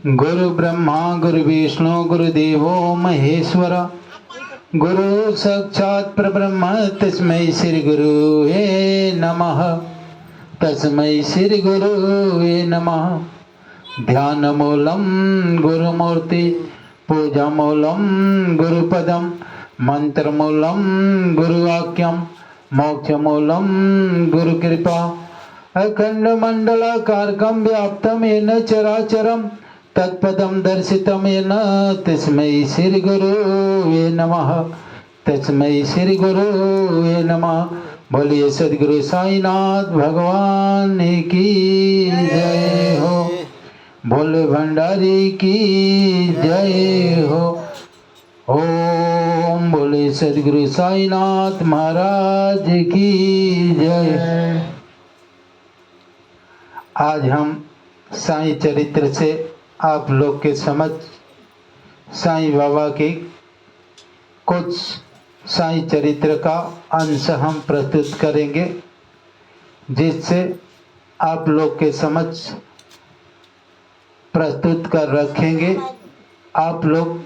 गुरु ब्रह्मा गुरु विष्णु गुरुदेवो महेश्वर गुरु साक्षात् परब्रह्म तस्मै श्री गुरुवे नमः। तस्मै श्री गुरुवे नमः। ध्यान मूलम गुरुमूर्ति पूजा मूलम गुरुपदम मंत्र मूलम गुरुवाक्यम मोक्ष मूलम गुरुकृपा अखंड मंडलाकारकं व्याप्तं येन चराचरं तत्पदं दर्शितं येन तस्मै श्री गुरुवे नमः। तस्मै श्री गुरुवे नमः। बोलिए सद्गुरु साईनाथ भगवान की जय हो। भोले भंडारी की जय हो। ओम बोले सद्गुरु साईनाथ महाराज की जय। आज हम साईं चरित्र से आप लोग के समझ साईं बाबा के कुछ साईं चरित्र का अंश हम प्रस्तुत करेंगे, जिससे आप लोग के समझ प्रस्तुत कर रखेंगे। आप लोग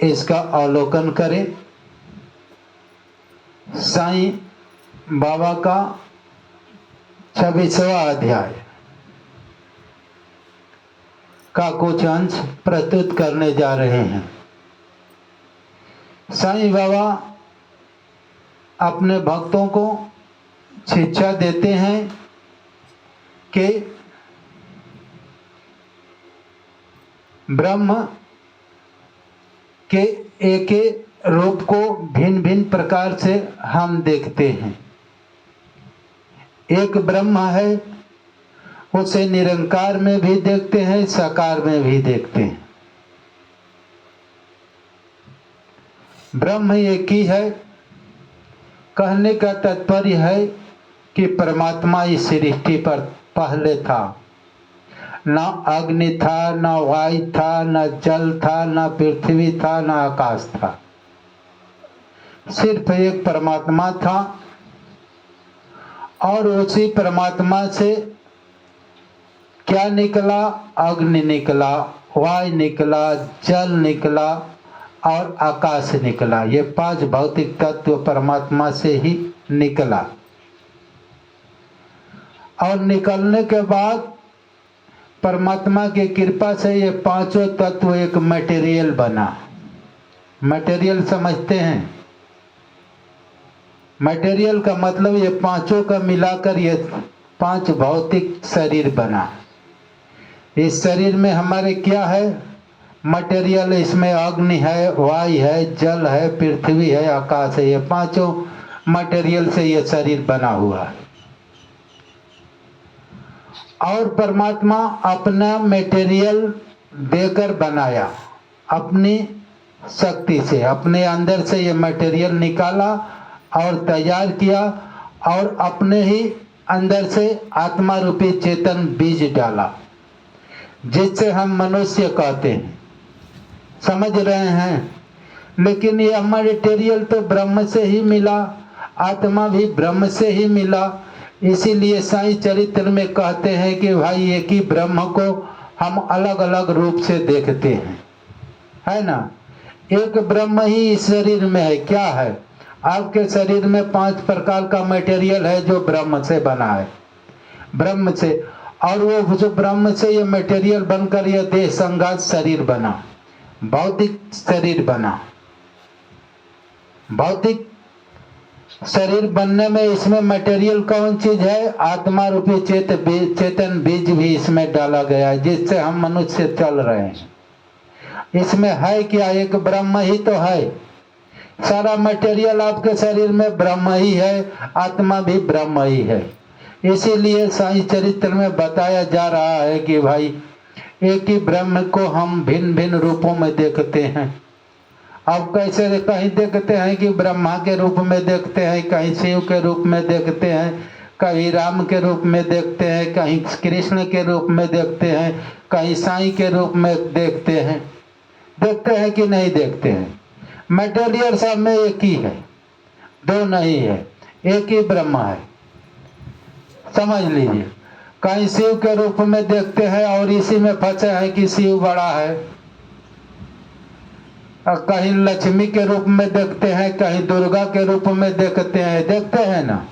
इसका अवलोकन करें। साईं बाबा का 26वां अध्याय का कुछ अंश प्रस्तुत करने जा रहे हैं। साईं बाबा अपने भक्तों को शिक्षा देते हैं कि ब्रह्म के एक रूप को भिन्न भिन्न प्रकार से हम देखते हैं। एक ब्रह्म है, उसे निरंकार में भी देखते हैं, साकार में भी देखते हैं। ब्रह्म एक ही है। कहने का तात्पर्य है कि परमात्मा इस सृष्टि पर पहले था। न अग्नि था, न वायु था, न जल था, न पृथ्वी था, न आकाश था। सिर्फ एक परमात्मा था और उसी परमात्मा से क्या निकला? अग्नि निकला, वायु निकला, जल निकला और आकाश निकला। ये 5 भौतिक तत्व परमात्मा से ही निकला। और निकलने के बाद परमात्मा की कृपा से ये 5 तत्व एक मटेरियल बना। मटेरियल समझते हैं? मटेरियल का मतलब ये 5 का मिलाकर ये 5 भौतिक शरीर बना। इस शरीर में हमारे क्या है? मटेरियल। इसमें अग्नि है, वायु है, जल है, पृथ्वी है, आकाश है। ये 5 मटेरियल से ये शरीर बना हुआ है। और परमात्मा अपना मटेरियल देकर बनाया, अपनी शक्ति से, अपने अंदर से ये मटेरियल निकाला और तैयार किया और अपने ही अंदर से आत्मा रूपी चेतन बीज डाला, जिससे हम मनुष्य कहते हैं। समझ रहे हैं? लेकिन ये मटेरियल तो ब्रह्म से ही मिला, आत्मा भी ब्रह्म से ही मिला। इसीलिए साईं चरित्र में कहते हैं कि भाई एक ही ब्रह्म को हम अलग अलग रूप से देखते हैं, है ना? एक ब्रह्म ही इस शरीर में है। क्या है? आपके शरीर में 5 प्रकार का मटेरियल है जो ब्रह्म से बना है, ब्रह्म से। और वो जो ब्रह्म से ये मटेरियल बनकर ये देह संघात शरीर बना, भौतिक शरीर बना। भौतिक शरीर बनने में इसमें मटेरियल कौन चीज है? आत्मा रूपी चेतन बीज भी इसमें डाला गया है, जिससे हम मनुष्य चल रहे हैं। इसमें है क्या? एक ब्रह्म ही तो है। सारा मटेरियल आपके शरीर में ब्रह्म ही है, आत्मा भी ब्रह्म ही है। इसीलिए साईं चरित्र में बताया जा रहा है कि भाई एक ही ब्रह्म को हम भिन्न भिन्न रूपों में देखते हैं। अब कैसे? कहीं देखते हैं कि ब्रह्मा के रूप में देखते हैं, कहीं शिव के रूप में देखते हैं, कहीं राम के रूप में देखते हैं, कहीं कृष्ण के रूप में देखते हैं, कहीं साईं के रूप में देखते हैं। देखते हैं कि नहीं देखते हैं? मटेरियल सब में एक ही है, 2 नहीं है, एक ही ब्रह्म है। समझ लीजिए। कहीं शिव के रूप में देखते हैं और इसी में फंसे हैं कि शिव बड़ा है, और कहीं लक्ष्मी के रूप में देखते हैं, कहीं दुर्गा के रूप में देखते हैं ना,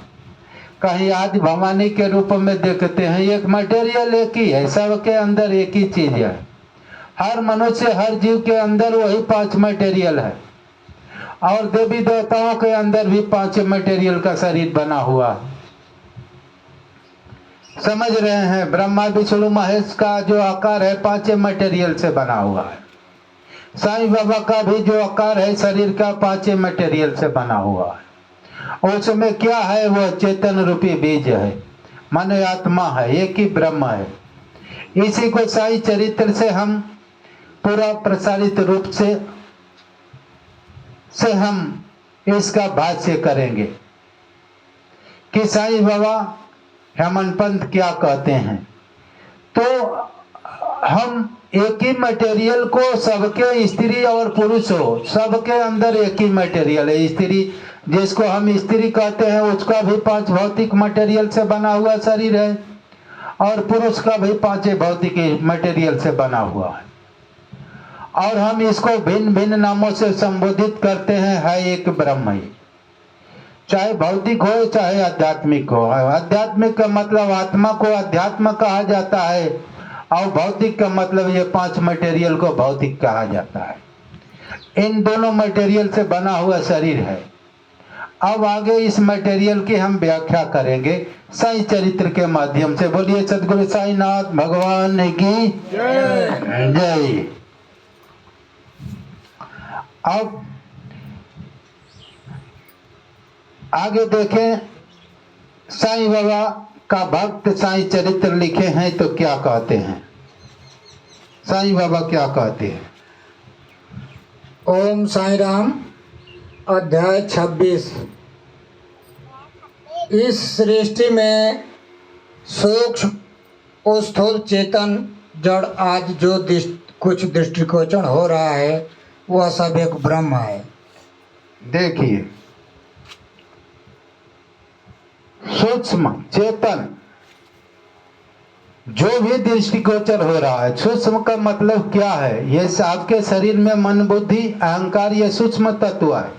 कहीं आदि भवानी के रूप में देखते हैं। एक मटेरियल एक ही है, सबके अंदर एक ही चीज है। हर मनुष्य हर जीव के अंदर वही 5 मटेरियल है, और देवी देवताओं के अंदर भी 5 मटेरियल का शरीर बना हुआ है। समझ रहे हैं? ब्रह्मा विष्णु महेश का जो आकार है 5 मटेरियल से बना हुआ है। साईं बाबा का भी जो आकार है शरीर का 5 मटेरियल से बना हुआ है। उसमें क्या है? वह चेतन रूपी बीज है, मन आत्मा है, एक ही ब्रह्म है। इसी को साईं चरित्र से हम पूरा प्रसारित रूप से हम इसका भाष्य करेंगे कि साईं बाबा हेमंत पंत क्या कहते हैं। तो हम एक ही मटेरियल को, सबके स्त्री और पुरुष हो, सबके अंदर एक ही मटेरियल है। स्त्री जिसको हम स्त्री कहते हैं उसका भी 5 भौतिक मटेरियल से बना हुआ शरीर है, और पुरुष का भी 5 भौतिक मटेरियल से बना हुआ है। और हम इसको भिन्न भिन्न नामों से संबोधित करते हैं, है एक ब्रह्म ही। चाहे भौतिक हो चाहे आध्यात्मिक हो। आध्यात्मिक का मतलब आत्मा को अध्यात्म कहा जाता है, और भौतिक का मतलब ये 5 मटेरियल को भौतिक कहा जाता है। इन दोनों मटेरियल से बना हुआ शरीर है। अब आगे इस मटेरियल की हम व्याख्या करेंगे साईं चरित्र के माध्यम से। बोलिए सदगुरु साईनाथ भगवान की जय। अब आगे देखें, साईं बाबा का भक्त साईं चरित्र लिखे हैं तो क्या कहते हैं। साईं बाबा क्या कहते हैं? ओम साईं राम। अध्याय 26। इस सृष्टि में सूक्ष्म और स्थूल चेतन जड़ आज जो कुछ दृष्टिगोचर हो रहा है वह सब एक ब्रह्म है। देखिए, सूक्ष्म चेतन जो भी दृष्टिगोचर हो रहा है, सूक्ष्म का मतलब क्या है? ये आपके शरीर में मन बुद्धि अहंकार ये सूक्ष्म तत्व है।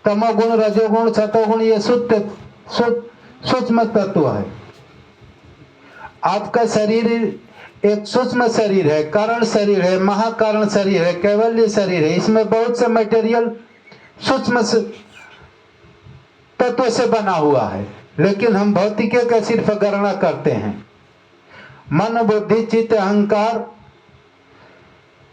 तमोगुण रजोगुण सतोगुण ये सूक्ष्म तत्व है। आपका शरीर एक सूक्ष्म शरीर है, कारण शरीर है, महाकारण शरीर है, कैवल्य शरीर है। इसमें बहुत से मटेरियल सूक्ष्म तत्व से बना हुआ है, लेकिन हम भौतिक का सिर्फ गणना करते हैं। मन बुद्धि चित्त अहंकार,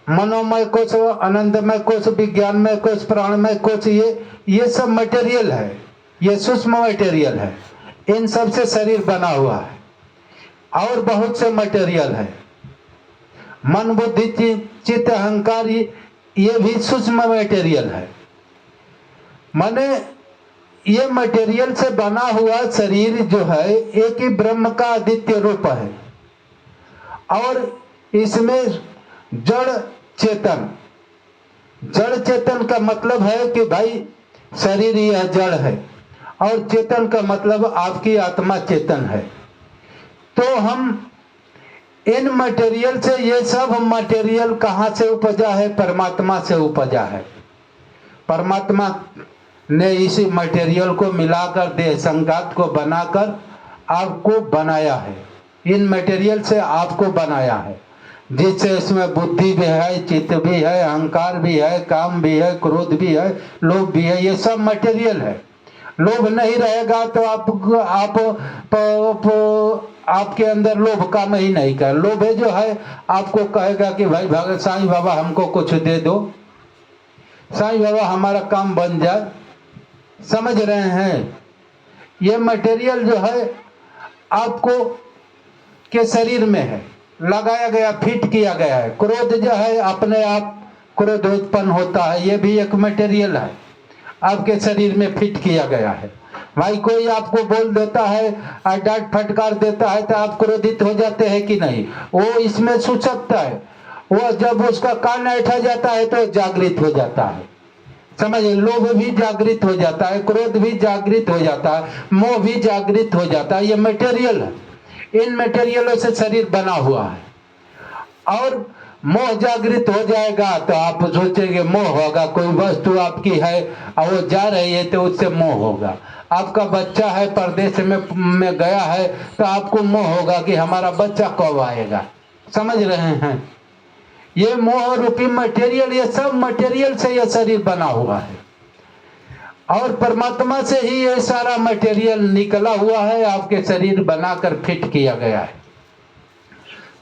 मनोमय कोश, आनंदमय कोश, विज्ञानमय कोश, प्राणमय कोश, ये सब मटेरियल है, ये सूक्ष्म मटेरियल है। इन सब से शरीर बना हुआ है, और बहुत से मटेरियल है। मन बुद्धि चित्त अहंकार ये भी सूक्ष्म मटेरियल है। माने ये मटेरियल से बना हुआ शरीर जो है एक ही ब्रह्म का आदित्य रूप है, और इसमें जड़ चेतन का मतलब है कि भाई शरीर यह जड़ है, और चेतन का मतलब आपकी आत्मा चेतन है। तो हम इन मटेरियल से, ये सब मटेरियल कहाँ से उपजा है? परमात्मा से उपजा है। परमात्मा ने इसी मटेरियल को मिलाकर देह संघात को बनाकर आपको बनाया है। इन मटेरियल से आपको बनाया है, जिससे इसमें बुद्धि भी है, चित्त भी है, अहंकार भी है, काम भी है, क्रोध भी है, लोभ भी है। ये सब मटेरियल है। लोभ नहीं रहेगा तो आपके अंदर लोभ काम ही नहीं कर। लोभ जो है आपको कहेगा कि भाई भगत साईं बाबा हमको कुछ दे दो, साईं बाबा हमारा काम बन जाए। समझ रहे हैं? ये मटेरियल जो है आपको के शरीर में है, लगाया गया, फिट किया गया है। क्रोध जो है अपने आप क्रोध उत्पन्न होता है, ये भी एक मटेरियल है, आपके शरीर में फिट किया गया है। भाई कोई आपको बोल देता है, डांट फटकार देता है, तो आप क्रोधित हो जाते हैं कि नहीं? वो इसमें सूचकता है। वो जब उसका कान ऐठा जाता है तो जागृत हो जाता है। समझिए, लोभ भी जागृत हो जाता है, क्रोध भी जागृत हो जाता है, मोह भी जागृत हो जाता है। ये मटेरियल है। इन मटेरियलों से शरीर बना हुआ है। और मोह जागृत हो जाएगा तो आप सोचेंगे मोह होगा, कोई वस्तु आपकी है और वो जा रही है तो उससे मोह होगा। आपका बच्चा है परदेश में गया है तो आपको मोह होगा कि हमारा बच्चा कब आएगा। समझ रहे हैं? ये मोह रूपी मटेरियल, ये सब मटेरियल से ये शरीर बना हुआ है और परमात्मा से ही ये सारा मटेरियल निकला हुआ है, आपके शरीर बनाकर फिट किया गया है।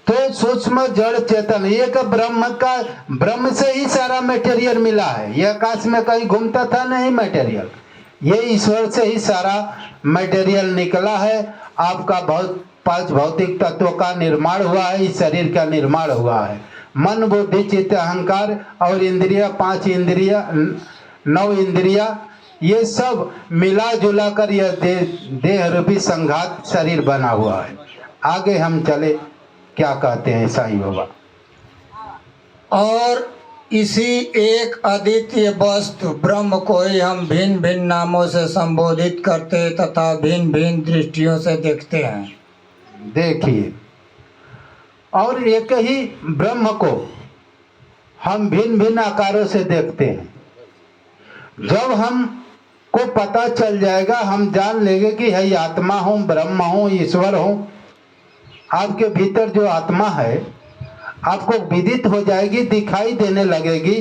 तो सूक्ष्म जड़ चेतन एक ब्रह्म से ही सारा मटेरियल मिला है। ये आकाश में कहीं घूमता था नहीं मटेरियल, ये ईश्वर से ही सारा मटेरियल निकला है। आपका पांच भौतिक तत्वों का निर्माण हुआ है, इस शरीर का निर्माण हुआ है। मन बुद्धि चित्त अहंकार और इंद्रिया, 5 इंद्रिया 9 इंद्रिया, ये सब मिला जुला कर यह देह रूपी संघात शरीर बना हुआ है। आगे हम चले, क्या कहते हैं साईं बाबा। और इसी एक अद्वितीय वस्तु ब्रह्म को ही हम भिन्न भिन्न नामों से संबोधित करते तथा भिन्न भिन्न दृष्टियों से देखते हैं। देखिए, और एक ही ब्रह्म को हम भिन्न भिन्न आकारों से देखते हैं। जब हम को पता चल जाएगा, हम जान लेंगे कि है आत्मा हूँ, ब्रह्म हूँ, ईश्वर हूँ। आपके भीतर जो आत्मा है आपको विदित हो जाएगी, दिखाई देने लगेगी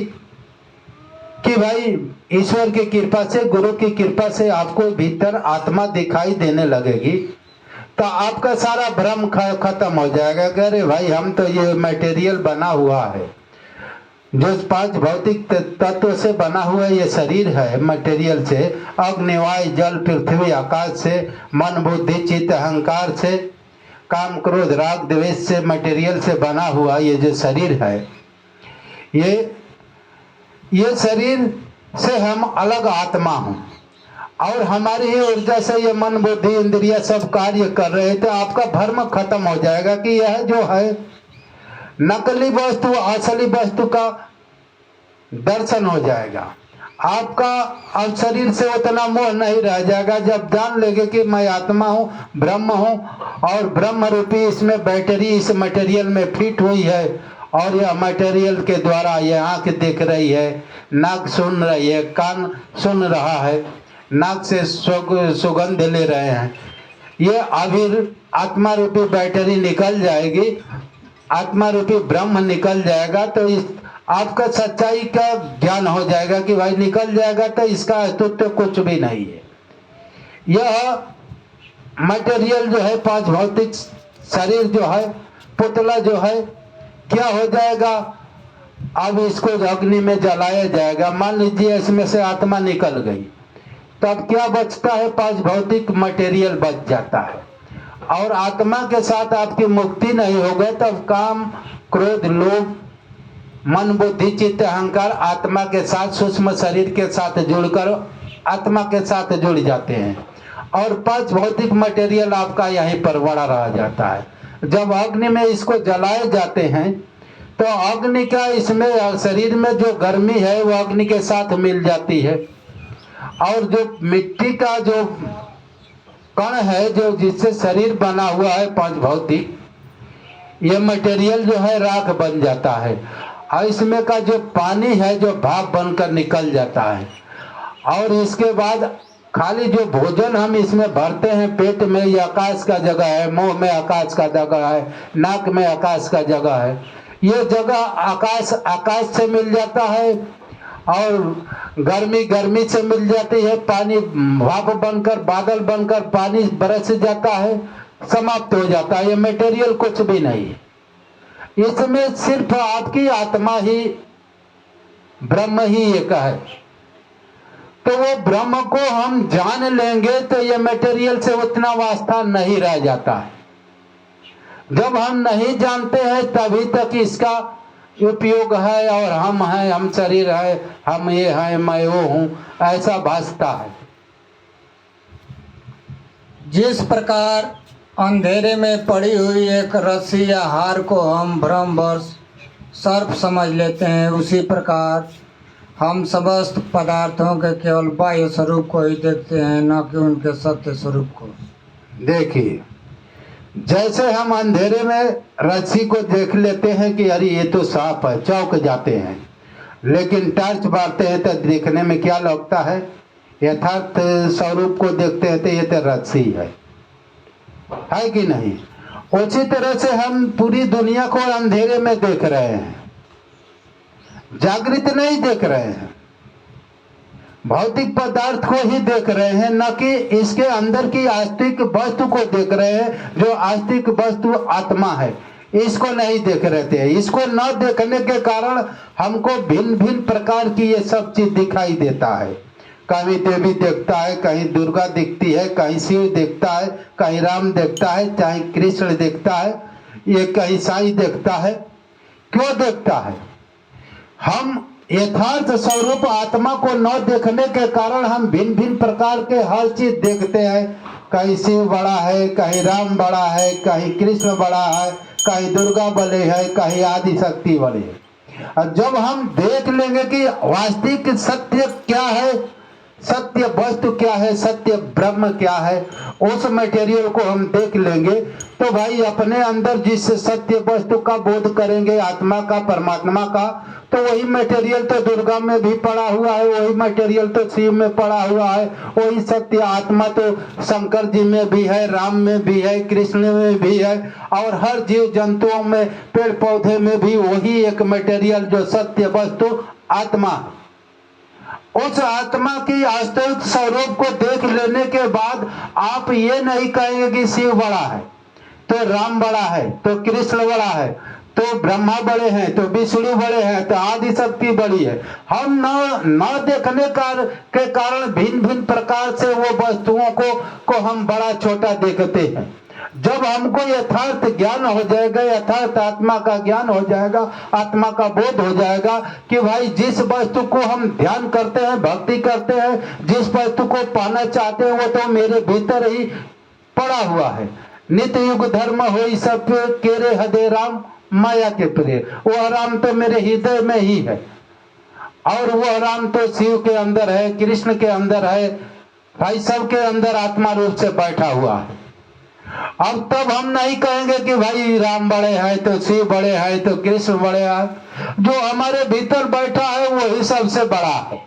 कि भाई ईश्वर की कृपा से, गुरु की कृपा से आपको भीतर आत्मा दिखाई देने लगेगी। तो आपका सारा भ्रम खत्म हो जाएगा कि अरे भाई हम तो ये मटेरियल बना हुआ है, जो 5 भौतिक तत्व से बना हुआ ये शरीर है, मटेरियल से, अग्नि वायु जल पृथ्वी आकाश से, मन बुद्धि चित्त अहंकार से, काम क्रोध राग द्वेष से, मटेरियल से बना हुआ ये जो शरीर है, ये शरीर से हम अलग आत्मा हूँ और हमारी ही ऊर्जा से ये मन बुद्धि इंद्रिया सब कार्य कर रहे हैं। तो आपका भ्रम खत्म हो जाएगा कि यह जो है नकली वस्तु असली वस्तु का दर्शन हो जाएगा। आपका अब शरीर से उतना मोह नहीं रह जाएगा जब जान लेंगे कि मैं आत्मा हूँ, ब्रह्म हूँ और ब्रह्म रूपी इसमें बैटरी इस मटेरियल में फिट हुई है और यह मटेरियल के द्वारा ये आँख देख रही है, नाक सुन रही है, कान सुन रहा है, नाक से सुगंध ले रहे हैं। ये अभी आत्मा रूपी बैटरी निकल जाएगी, आत्मा रूपी ब्रह्म निकल जाएगा तो इस आपका सच्चाई का ज्ञान हो जाएगा कि भाई निकल जाएगा तो इसका अस्तित्व कुछ भी नहीं है। यह मटेरियल जो है 5 भौतिक शरीर जो है, पुतला जो है, क्या हो जाएगा, अब इसको अग्नि में जलाया जाएगा। मान लीजिए इसमें से आत्मा निकल गई, तब क्या बचता है, 5 भौतिक मटेरियल बच जाता है। और आत्मा के साथ आपकी मुक्ति नहीं हो गई तब काम क्रोध लोभ मन बुद्धि चित्त अहंकार आत्मा के साथ सूक्ष्म शरीर के साथ जुड़कर आत्मा के साथ जुड़ जाते हैं और 5 भौतिक मटेरियल आपका यहीं पर बड़ा रह जाता है। जब अग्नि में इसको जलाए जाते हैं तो अग्नि का इसमें शरीर में जो गर्मी है वो अग्नि के साथ मिल जाती है और जो मिट्टी का जो कण है जो जिससे शरीर बना हुआ है 5 भौतिक, ये मटेरियल जो है राख बन जाता है और इसमें का जो पानी है जो भाप बनकर निकल जाता है। और इसके बाद खाली जो भोजन हम इसमें भरते हैं पेट में, ये आकाश का जगह है, मुंह में आकाश का जगह है, नाक में आकाश का जगह है। ये जगह आकाश से मिल जाता है और गर्मी से मिल जाती है, पानी भाप बनकर बादल बनकर पानी बरस जाता है, समाप्त हो जाता है। ये मटेरियल कुछ भी नहीं है, इसमें सिर्फ आपकी आत्मा ही ब्रह्म ही एक है। तो वो ब्रह्म को हम जान लेंगे तो ये मटेरियल से उतना वास्ता नहीं रह जाता है। जब हम नहीं जानते हैं तभी तक इसका उपयोग है और हम हैं, हम शरीर है, हम ये हैं, मैं वो हूँ, ऐसा भासता है। जिस प्रकार अंधेरे में पड़ी हुई एक रस्सी या हार को हम भ्रमवश सर्प समझ लेते हैं, उसी प्रकार हम समस्त पदार्थों के केवल बाह्य स्वरूप को ही देखते हैं, न कि उनके सत्य स्वरूप को। देखिए, जैसे हम अंधेरे में रस्सी को देख लेते हैं कि अरे ये तो सांप है, चौंक जाते हैं, लेकिन टॉर्च मारते हैं तो देखने में क्या लगता है, यथार्थ स्वरूप को देखते हैं तो ये तो रस्सी है कि नहीं। उसी तरह से हम पूरी दुनिया को अंधेरे में देख रहे हैं, जागृत नहीं देख रहे हैं, भौतिक पदार्थ को ही देख रहे हैं, न कि इसके अंदर की आस्तिक वस्तु को देख रहे हैं, जो आस्तिक वस्तु आत्मा है, इसको नहीं देख रहे थे। इसको न देखने के कारण हमको भिन्न भिन्न प्रकार की ये सब चीज दिखाई देता है। कहीं देवी देखता है, कहीं दुर्गा दिखती है, कहीं शिव देखता है, कहीं राम देखता है, चाहे कृष्ण देखता है, ये कहीं साईं देखता है। क्यों देखता है? हम यथार्थ स्वरूप आत्मा को न देखने के कारण हम भिन्न भिन्न प्रकार के हर चीज देखते हैं। कहीं शिव बड़ा है, कहीं राम बड़ा है, कहीं कृष्ण बड़ा है, कहीं दुर्गा बड़े है, कहीं आदि शक्ति बड़े है। और जब हम देख लेंगे कि वास्तविक सत्य क्या है, सत्य वस्तु क्या है, सत्य ब्रह्म क्या है, उस मटेरियल को हम देख लेंगे तो भाई अपने अंदर जिस सत्य वस्तु का बोध करेंगे, आत्मा का, परमात्मा का, तो वही मटेरियल तो दुर्गा में भी पड़ा हुआ है, वही मटेरियल तो शिव में पड़ा हुआ है, वही सत्य आत्मा तो शंकर जी में भी है, राम में भी है, कृष्ण में भी है, और हर जीव जंतुओं में, पेड़ पौधे में भी वही एक मटेरियल जो सत्य वस्तु आत्मा। उस आत्मा की वास्तविक स्वरूप को देख लेने के बाद आप ये नहीं कहेंगे कि शिव बड़ा है तो राम बड़ा है तो कृष्ण बड़ा है तो ब्रह्मा बड़े हैं तो विष्णु बड़े हैं तो आदि शक्ति बड़ी है। हम न देखने के कारण भिन्न भिन्न प्रकार से वो वस्तुओं को हम बड़ा छोटा देखते हैं। जब हमको यथार्थ ज्ञान हो जाएगा, यथार्थ आत्मा का ज्ञान हो जाएगा, आत्मा का बोध हो जाएगा कि भाई जिस वस्तु को हम ध्यान करते हैं, भक्ति करते हैं, जिस वस्तु को पाना चाहते हैं, वो तो मेरे भीतर ही पड़ा हुआ है। नित्य युग धर्म हो सब केरे हदे राम माया के प्रिय, वह राम तो मेरे हृदय में ही है, और वह राम तो शिव के अंदर है, कृष्ण के अंदर है, भाई सबके अंदर आत्मा रूप से बैठा हुआ है। अब तब हम नहीं कहेंगे कि भाई राम बड़े हैं तो शिव बड़े हैं तो कृष्ण बड़े हैं। जो हमारे भीतर बैठा है वही सबसे बड़ा है,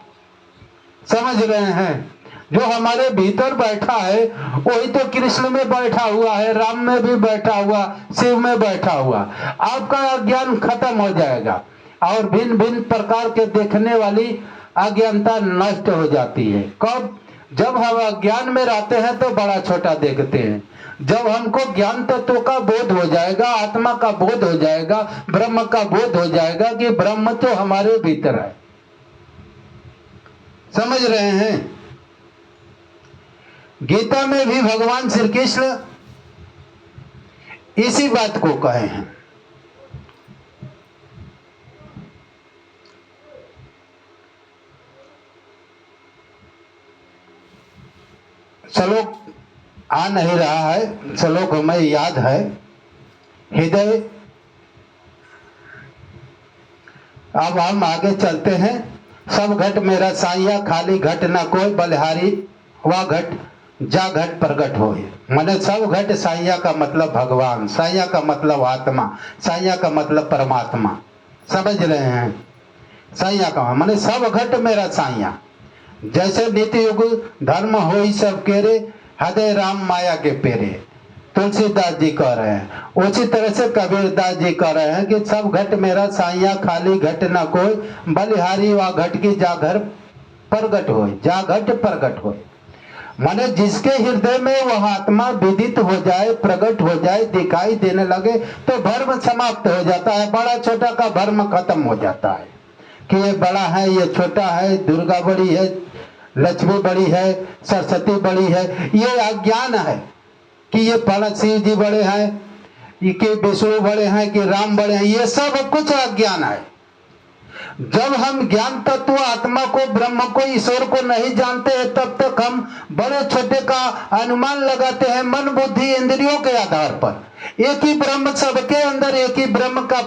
समझ रहे हैं? जो हमारे भीतर बैठा है वही तो कृष्ण में बैठा हुआ है, राम में भी बैठा हुआ, शिव में बैठा हुआ। आपका अज्ञान खत्म हो जाएगा और भिन्न भिन्न प्रकार के देखने वाली अज्ञानता नष्ट हो जाती है। कब? जब हम अज्ञान में रहते हैं तो बड़ा छोटा देखते हैं। जब हमको ज्ञान तत्व का बोध हो जाएगा, आत्मा का बोध हो जाएगा, ब्रह्म का बोध हो जाएगा कि ब्रह्म तो हमारे भीतर है, समझ रहे हैं? गीता में भी भगवान श्री कृष्ण इसी बात को कहे हैं। श्लोक आ नहीं रहा है, श्लोक हमें याद है। हृदय, अब हम आगे चलते हैं। सब घट मेरा साइया, खाली घट ना कोई, बलिहारी वह घट जा घट प्रगट होए। माने सब घट, साइया का मतलब भगवान, साइया का मतलब आत्मा, साइया का मतलब परमात्मा, समझ रहे हैं? साइया का माने सब घट मेरा साइया। जैसे नित्य युग धर्म हो सब केरे, हृदय राम माया के पेरे, तुलसीदास जी कह रहे हैं। उसी तरह से कबीरदास जी कह रहे हैं कि सब घट मेरा साइया, खाली घट ना कोई, बलिहारी वा घट की जा घर प्रगट होए, जा घट प्रगट होए। माने जिसके हृदय में वह आत्मा विदित हो जाए, प्रकट हो जाए, दिखाई देने लगे तो भ्रम समाप्त हो जाता है। बड़ा छोटा का भ्रम खत्म हो जाता है कि ये बड़ा है, ये छोटा है, दुर्गा बड़ी है, लक्ष्मी बड़ी है, सरस्वती बड़ी है। ये अज्ञान है कि ये फला शिव जी बड़े हैं, कि विष्णु बड़े हैं, कि राम बड़े हैं, ये सब कुछ अज्ञान है। जब हम ज्ञान तत्व आत्मा को, ब्रह्म को, ईश्वर को नहीं जानते हैं, तब तक हम बड़े छोटे का अनुमान लगाते हैं मन बुद्धि इंद्रियों के आधार पर। एक ही ब्रह्म, सबके अंदर एक ही ब्रह्म का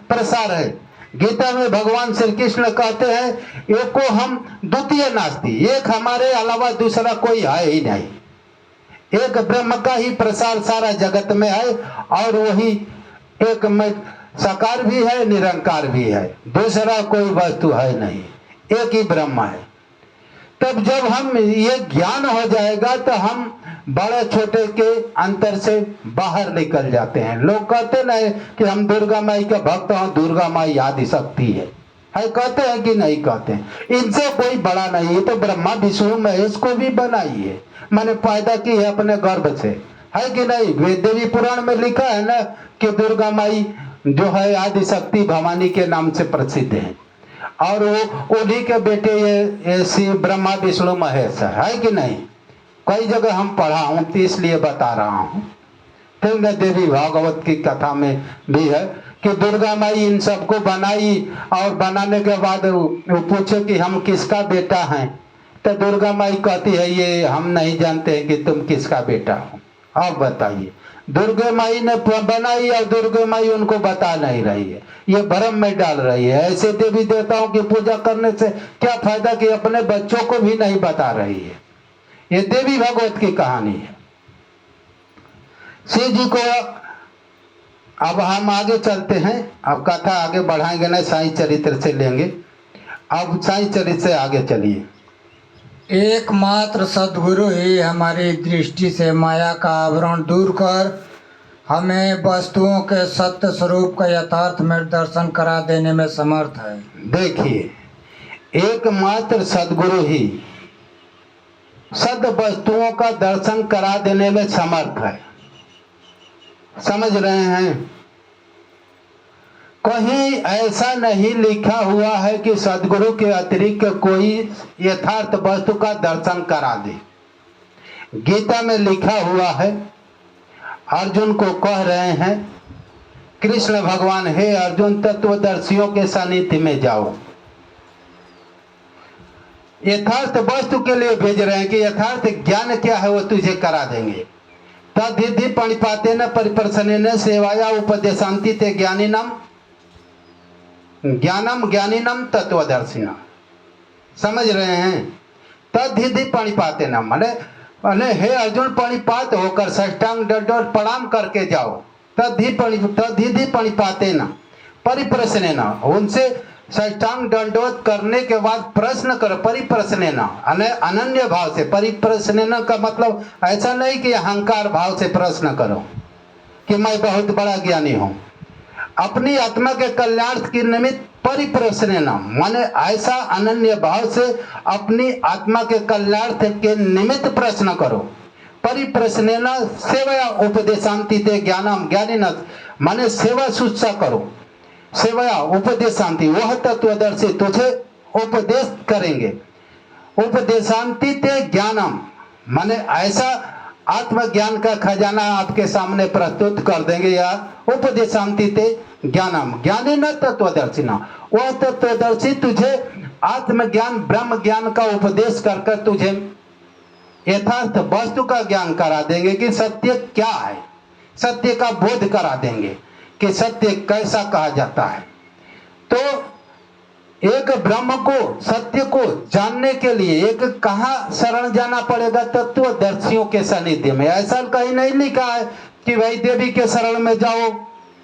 प्रसार है। गीता में भगवान श्री कृष्ण कहते हैं, एक को हम द्वितीय नास्ति, एक हमारे अलावा दूसरा कोई है ही नहीं। एक ब्रह्म का ही प्रसार सारा जगत में है और वही एक में साकार भी है, निरंकार भी है, दूसरा कोई वस्तु है नहीं, एक ही ब्रह्म है। तब जब हम ये ज्ञान हो जाएगा तो हम बड़े छोटे के अंतर से बाहर निकल जाते हैं। लोग कहते ना कि हम दुर्गा माई का भक्त हूं, दुर्गा माई आदि शक्ति है कहते हैं कि नहीं कहते हैं? इनसे कोई बड़ा नहीं, ये तो ब्रह्मा विष्णु महेश को भी बनाई है, मैंने पैदा की है अपने गर्भ से, है कि नहीं? देवी पुराण में लिखा है ना कि दुर्गा माई जो है आदि शक्ति भवानी के नाम से प्रसिद्ध है और वो उन्हीं के बेटे ये शिव ब्रह्मा विष्णु महेश है कि नहीं? कई जगह हम पढ़ा हूं तो इसलिए बता रहा हूं। फिर देवी भागवत की कथा में भी है कि दुर्गा माई इन सबको बनाई और बनाने के बाद वो पूछे कि हम किसका बेटा हैं, तो दुर्गा माई कहती है ये हम नहीं जानते हैं कि तुम किसका बेटा हो। अब बताइए, दुर्गा माई ने बनाई और दुर्गा माई उनको बता नहीं रही है, ये भ्रम में डाल रही है। ऐसे देवी देवताओं की पूजा करने से क्या फायदा कि अपने बच्चों को भी नहीं बता रही है। ये देवी भागवत की कहानी है। शिव जी को अब हम आगे चलते हैं, अब कथा आगे बढ़ाएंगे ना, साईं चरित्र से लेंगे। अब साईं चरित्र से आगे चलिए। एकमात्र सद्गुरु ही हमारी दृष्टि से माया का आवरण दूर कर हमें वस्तुओं के सत्य स्वरूप का यथार्थ में दर्शन करा देने में समर्थ है। देखिए, एकमात्र सद्गुरु ही सद वस्तुओं का दर्शन करा देने में समर्थ है। समझ रहे हैं? कहीं ऐसा नहीं लिखा हुआ है कि सद्गुरु के अतिरिक्त कोई यथार्थ वस्तु का दर्शन करा दे। गीता में लिखा हुआ है, अर्जुन को कह रहे हैं कृष्ण भगवान, हे अर्जुन तत्वदर्शियों के सानिध्य में जाओ। यथार्थ वस्तु के लिए भेज रहे हैं कि यथार्थ ज्ञान क्या है वो तुझे करा देंगे। तद्धिद्धि प्रणिपातेन परिप्रश्नेन सेवाया उपदेशान्ति ते ज्ञानिनम ज्ञानम ज्ञानिनम तत्वदर्शिना। समझ रहे हैं? तद्धिद्धि प्रणिपातेन माने हे अर्जुन प्रणिपात होकर साष्टांग दंडवत प्रणाम करके जाओ। तद्धिद्धि प्रणिपातेन परिप्रश्नेन, उनसे साष्टांग दंडवत करने के बाद प्रश्न करो। परिप्रश्नेन अनन्य भाव से, परिप्रश्नेन का मतलब ऐसा नहीं कि अहंकार भाव से प्रश्न करो कि मैं बहुत बड़ा ज्ञानी हूं। अपनी आत्मा के कल्याण के निमित्त परिप्रश्नेन माने ऐसा अनन्य भाव से अपनी आत्मा के कल्याण के निमित्त प्रश्न करो। परिप्रश्नेन सेवया उपदेशान्ति ते ज्ञानम ज्ञानिन माने सेवा शुश्रूषा करो। सेवया उपदेशान्ति, वह तत्वदर्शी तुझे उपदेश करेंगे। उपदेशान्ति ते ज्ञानम माने ऐसा आत्मज्ञान का खजाना आपके सामने प्रस्तुत कर देंगे। या उपदेशान्ति ते ज्ञानम ज्ञानी न तत्वदर्शिना, वह तत्वदर्शी तुझे आत्मज्ञान ब्रह्म ज्ञान का उपदेश कर कर तुझे यथार्थ वस्तु का ज्ञान करा देंगे कि सत्य क्या है, सत्य का बोध करा देंगे कि सत्य कैसा कहा जाता है। तो एक ब्रह्म को, सत्य को जानने के लिए एक कहाँ शरण जाना पड़ेगा? तत्वदर्शियों के सानिध्य में। ऐसा कहीं नहीं लिखा है कि भाई देवी के शरण में जाओ,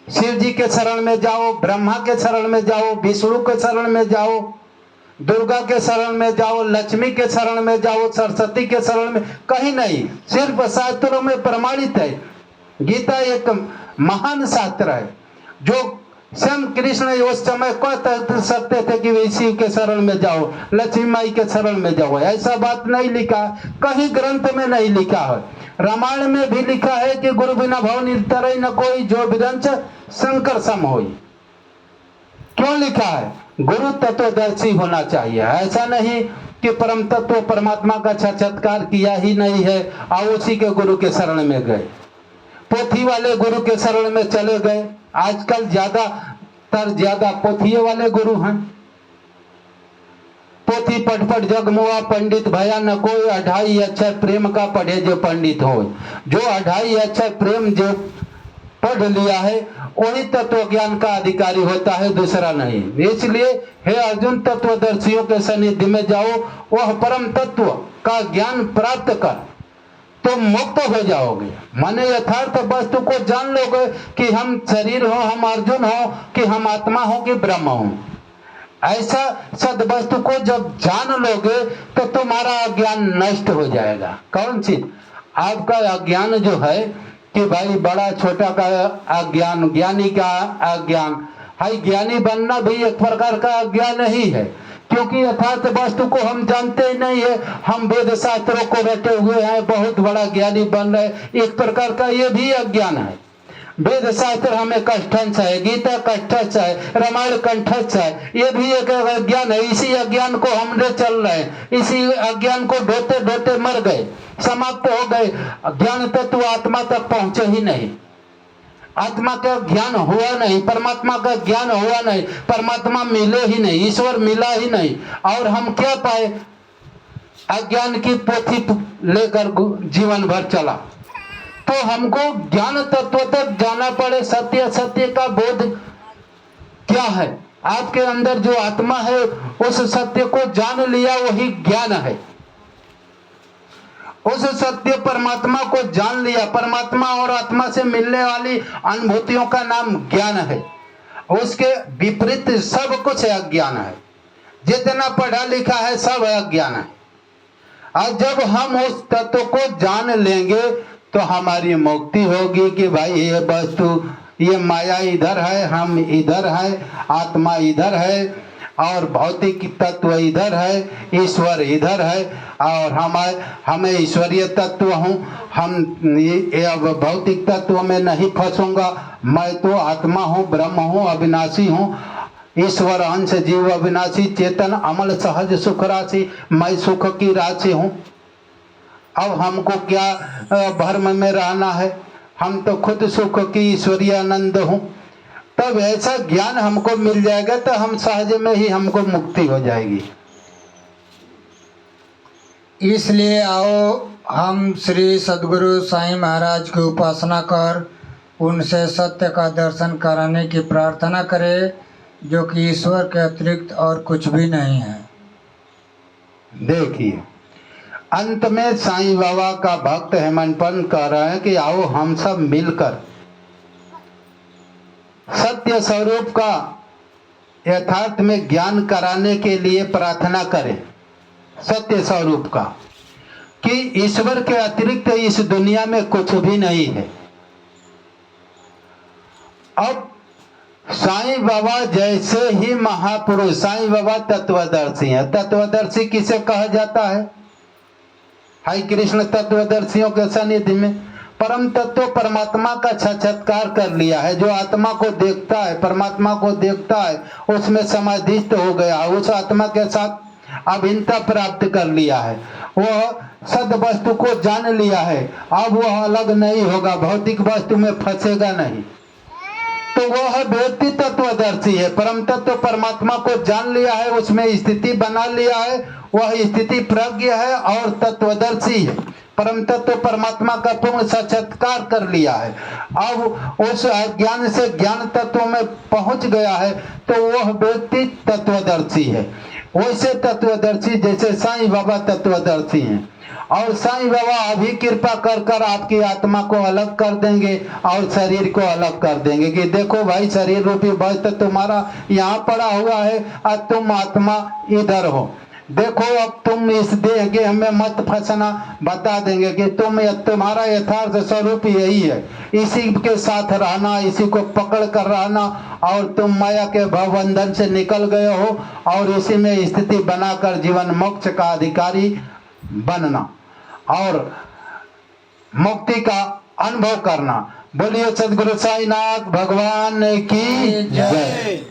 शिव जी के शरण में जाओ, ब्रह्मा के शरण में जाओ, विष्णु के शरण में जाओ, दुर्गा के शरण में जाओ, लक्ष्मी के शरण में जाओ, सरस्वती के शरण में, कहीं नहीं। सिर्फ शास्त्रों में प्रमाणित है। गीता एक महान शास्त्र है जो स्वयं कृष्ण उस समय कह सकते थे कि शिव के शरण में जाओ, लक्ष्मी माई के शरण में जाओ। ऐसा बात नहीं लिखा, कहीं ग्रंथ में नहीं लिखा है। रामायण में भी लिखा है कि गुरु बिना भव निर्तरई न कोई, जो विदंच शंकर सम होई। क्यों लिखा है? गुरु तत्वदर्शी होना चाहिए। ऐसा नहीं कि परम तत्व परमात्मा का साक्षात्कार किया ही नहीं है और उसी के गुरु के शरण में गए, पोथी वाले गुरु के शरण में चले गए। आजकल ज्यादा पोथिये वाले गुरु हैं। पोथी पढ़ पढ़ जगमुआ पंडित भया न कोई, 2.5 अक्षर प्रेम का पढ़े जो पंडित हो। जो 2.5 अक्षर प्रेम जो पढ़ लिया है वही तत्व ज्ञान का अधिकारी होता है, दूसरा नहीं। इसलिए हे अर्जुन तत्वदर्शियों के सानिध्य में जाओ, वह परम तत्व का ज्ञान प्राप्त कर तुम मुक्त हो जाओगे। माने यथार्थ वस्तु को जान लोगे कि हम शरीर हो, हम अर्जुन हो, कि हम आत्मा हो, कि ब्रह्म हो। ऐसा सद वस्तु को जब जान लोगे तो तुम्हारा अज्ञान नष्ट हो जाएगा। कौन चीज? आपका अज्ञान जो है कि भाई बड़ा छोटा का अज्ञान, ज्ञानी का अज्ञान है। ज्ञानी बनना भी एक प्रकार का अज्ञान ही है, क्योंकि यथार्थ वस्तु को हम जानते ही नहीं है। हम वेद शास्त्रों को रटे हुए हैं, बहुत बड़ा ज्ञानी बन रहे, एक प्रकार का ये भी अज्ञान है। वेद शास्त्र हमें कंठस्थ है, गीता कंठस्थ है, रामायण कंठस्थ है, ये भी एक अज्ञान है। इसी अज्ञान को हमने चल रहे हैं, इसी अज्ञान को ढोते ढोते मर गए, समाप्त हो गए। ज्ञान तत्व आत्मा तक पहुंचे ही नहीं, आत्मा का ज्ञान हुआ नहीं, परमात्मा का ज्ञान हुआ नहीं, परमात्मा मिले ही नहीं, ईश्वर मिला ही नहीं। और हम क्या पाए? अज्ञान की पोथी लेकर जीवन भर चला। तो हमको ज्ञान तत्व तक जाना पड़े। सत्य, सत्य का बोध क्या है? आपके अंदर जो आत्मा है उस सत्य को जान लिया, वही ज्ञान है। उस सत्य परमात्मा को जान लिया, परमात्मा और आत्मा से मिलने वाली अनुभूतियों का नाम ज्ञान है। उसके विपरीत सब कुछ अज्ञान है। जितना पढ़ा लिखा है सब अज्ञान है। और जब हम उस तत्व को जान लेंगे तो हमारी मुक्ति होगी कि भाई ये वस्तु, ये माया इधर है, हम इधर है, आत्मा इधर है और भौतिक तत्व इधर है, ईश्वर इधर है। और हमें ईश्वरीय तत्व हूँ, हम अब भौतिक तत्व में नहीं फंसूंगा। मैं तो आत्मा हूँ, ब्रह्म हूँ, अविनाशी हूँ। ईश्वर अंश, जीव अविनाशी, चेतन, अमल, सहज, सुख राशि। मैं सुख की राशि हूँ। अब हमको क्या भ्रम में रहना है? हम तो खुद सुख की ईश्वरीय आनंद हूँ। तब ऐसा ज्ञान हमको मिल जाएगा तो हम सहज में ही हमको मुक्ति हो जाएगी। इसलिए आओ हम श्री सद्गुरु साईं महाराज की उपासना कर उनसे सत्य का दर्शन कराने की प्रार्थना करें, जो कि ईश्वर के अतिरिक्त और कुछ भी नहीं है। देखिए, अंत में साईं बाबा का भक्त हेमंत पंत कह रहे हैं कि आओ हम सब मिलकर सत्य स्वरूप का यथार्थ में ज्ञान कराने के लिए प्रार्थना करें। सत्य स्वरूप का कि ईश्वर के अतिरिक्त इस दुनिया में कुछ भी नहीं है। अब साईं बाबा जैसे ही महापुरुष, साईं बाबा तत्वदर्शी हैं। तत्वदर्शी किसे कहा जाता है? हाई कृष्ण तत्वदर्शियों के सानिध्य में परम तत्व परमात्मा का साक्षात्कार कर लिया है। जो आत्मा को देखता है, परमात्मा को देखता है, उसमें समाधिस्थ हो गया, उस आत्मा के साथ अभिन्नता प्राप्त कर लिया है। वह सद वस्तु को जान लिया है। अब वह अलग नहीं होगा, भौतिक वस्तु में फंसेगा नहीं। तो वह व्यक्ति तत्वदर्शी है। परम तत्व परमात्मा को जान लिया है, उसमें स्थिति बना लिया है, वह स्थिति प्रज्ञ है और तत्वदर्शी है। परम तत्व परमात्मा का पूर्ण साक्षात्कार कर लिया है। अब उस ज्ञान से ज्ञान तत्व में पहुंच गया है, तो वह व्यक्ति तत्वदर्शी है। वैसे तत्वदर्शी जैसे साईं बाबा तत्वदर्शी हैं। और साईं बाबा अभी कृपा कर कर आपकी आत्मा को अलग कर देंगे और शरीर को अलग कर देंगे कि देखो भाई, शरीर रूपी वस्त्र तुम्हारा यहाँ पड़ा हुआ है और तुम आत्मा इधर हो। देखो अब तुम इस देह के हमें मत फंसना, बता देंगे कि तुम्हारा यथार्थ स्वरूप यही है। इसी के साथ रहना, इसी को पकड़ कर रहना और तुम माया के भवबंधन से निकल गए हो और इसी में स्थिति बनाकर जीवन मोक्ष का अधिकारी बनना और मुक्ति का अनुभव करना। बोलिए सद्गुरु साईनाथ भगवान की जय।